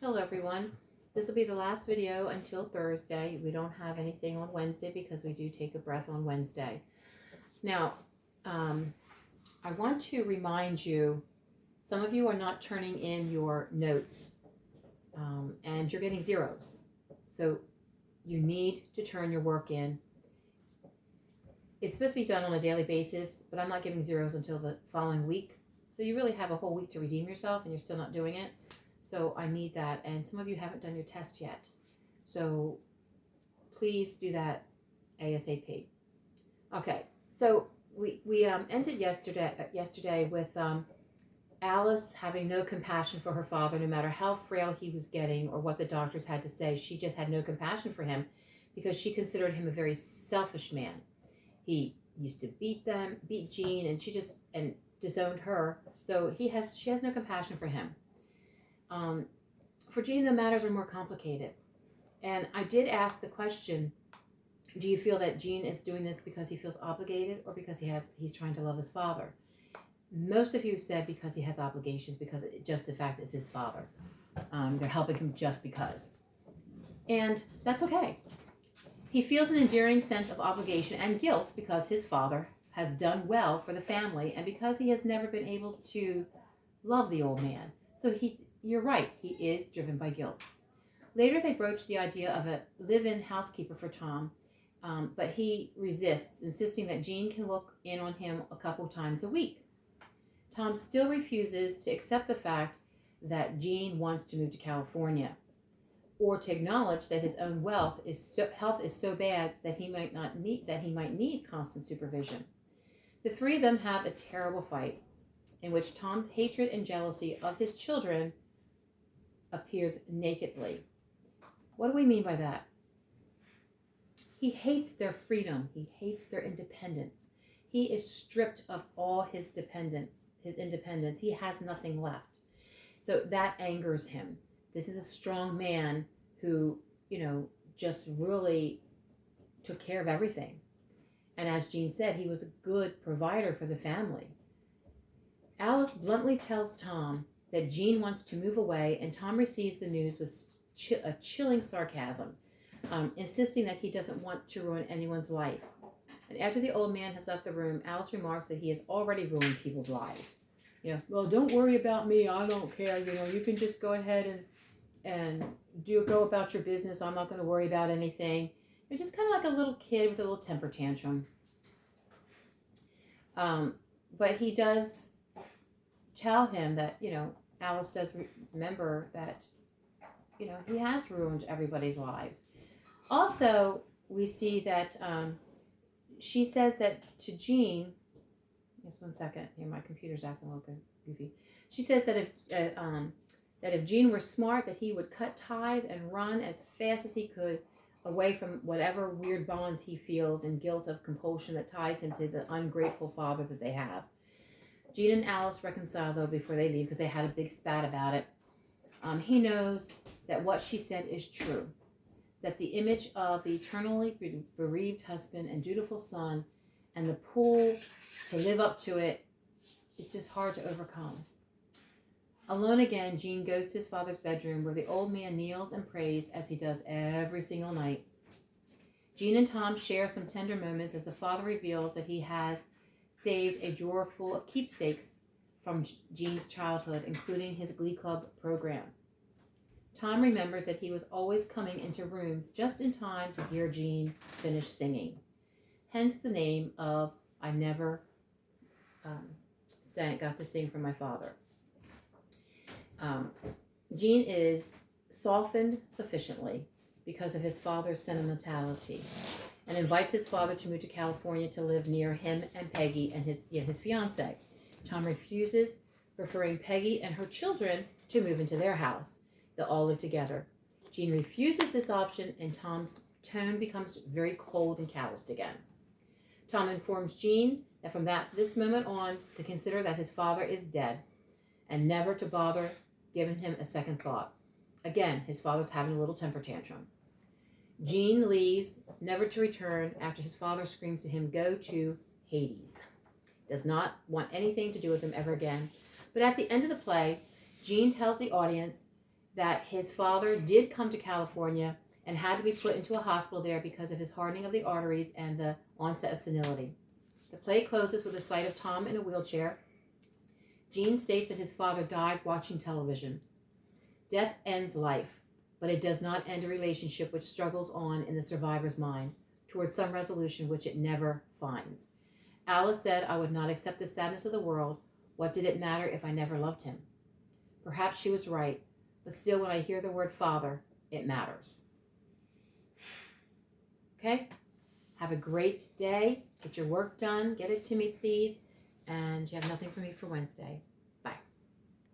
Hello everyone. This will be the last video until Thursday. We don't have anything on Wednesday because we do take a breath on Wednesday. Now, I want to remind you, some of you are not turning in your notes and you're getting zeros. So you need to turn your work in. It's supposed to be done on a daily basis, but I'm not giving zeros until the following week. So you really have a whole week to redeem yourself and you're still not doing it. So I need that. And some of you haven't done your test yet. So please do that ASAP. Okay, so we ended yesterday with Alice having no compassion for her father, no matter how frail he was getting or what the doctors had to say. She just had no compassion for him because she considered him a very selfish man. He used to beat Jean, and she just disowned her. So she has no compassion for him. For Jean, the matters are more complicated. And I did ask the question, do you feel that Jean is doing this because he feels obligated or because he's trying to love his father? Most of you said because he has obligations, because just the fact it's his father. They're helping him just because. And that's okay. He feels an enduring sense of obligation and guilt because his father has done well for the family and because he has never been able to love the old man. So you're right, he is driven by guilt. Later, they broached the idea of a live-in housekeeper for Tom, but he resists, insisting that Jean can look in on him a couple times a week. Tom still refuses to accept the fact that Jean wants to move to California, or to acknowledge that his own health is so bad that he might need constant supervision. The three of them have a terrible fight, in which Tom's hatred and jealousy of his children appears nakedly. What do we mean by that? He hates their freedom. He hates their independence. He is stripped of all his independence. He has nothing left. So that angers him. This is a strong man who, just really took care of everything. And as Jean said, he was a good provider for the family. Alice bluntly tells Tom that Jean wants to move away, and Tom receives the news with a chilling sarcasm, insisting that he doesn't want to ruin anyone's life. And after the old man has left the room, Alice remarks that he has already ruined people's lives. Well, don't worry about me. I don't care. You can just go ahead and go about your business. I'm not going to worry about anything. You're just kind of like a little kid with a little temper tantrum. But he does tell him that, Alice does remember that, he has ruined everybody's lives. Also, we see that she says that to Jean, just one second, here my computer's acting a little goofy. She says that if Jean were smart, that he would cut ties and run as fast as he could away from whatever weird bonds he feels and guilt of compulsion that ties him to the ungrateful father that they have. Jean and Alice reconcile, though, before they leave because they had a big spat about it. He knows that what she said is true, that the image of the eternally bereaved husband and dutiful son and the pull to live up to it, it's just hard to overcome. Alone again, Jean goes to his father's bedroom where the old man kneels and prays as he does every single night. Jean and Tom share some tender moments as the father reveals that he has saved a drawer full of keepsakes from Jean's childhood, including his Glee Club program. Tom remembers that he was always coming into rooms just in time to hear Jean finish singing. Hence the name of I Never got to sing for my father. Jean is softened sufficiently because of his father's sentimentality and invites his father to move to California to live near him and Peggy and his fiancée. Tom refuses, preferring Peggy and her children to move into their house. They'll all live together. Jean refuses this option, and Tom's tone becomes very cold and calloused again. Tom informs Jean that from this moment on to consider that his father is dead and never to bother giving him a second thought. Again, his father's having a little temper tantrum. Jean leaves, never to return, after his father screams to him, "Go to Hades." Does not want anything to do with him ever again. But at the end of the play, Jean tells the audience that his father did come to California and had to be put into a hospital there because of his hardening of the arteries and the onset of senility. The play closes with a sight of Tom in a wheelchair. Gene states that his father died watching television. Death ends life, but it does not end a relationship which struggles on in the survivor's mind towards some resolution which it never finds. Alice said, "I would not accept the sadness of the world. What did it matter if I never loved him?" Perhaps she was right, but still when I hear the word father, it matters. Okay? Have a great day. Get your work done. Get it to me, please. And you have nothing for me for Wednesday.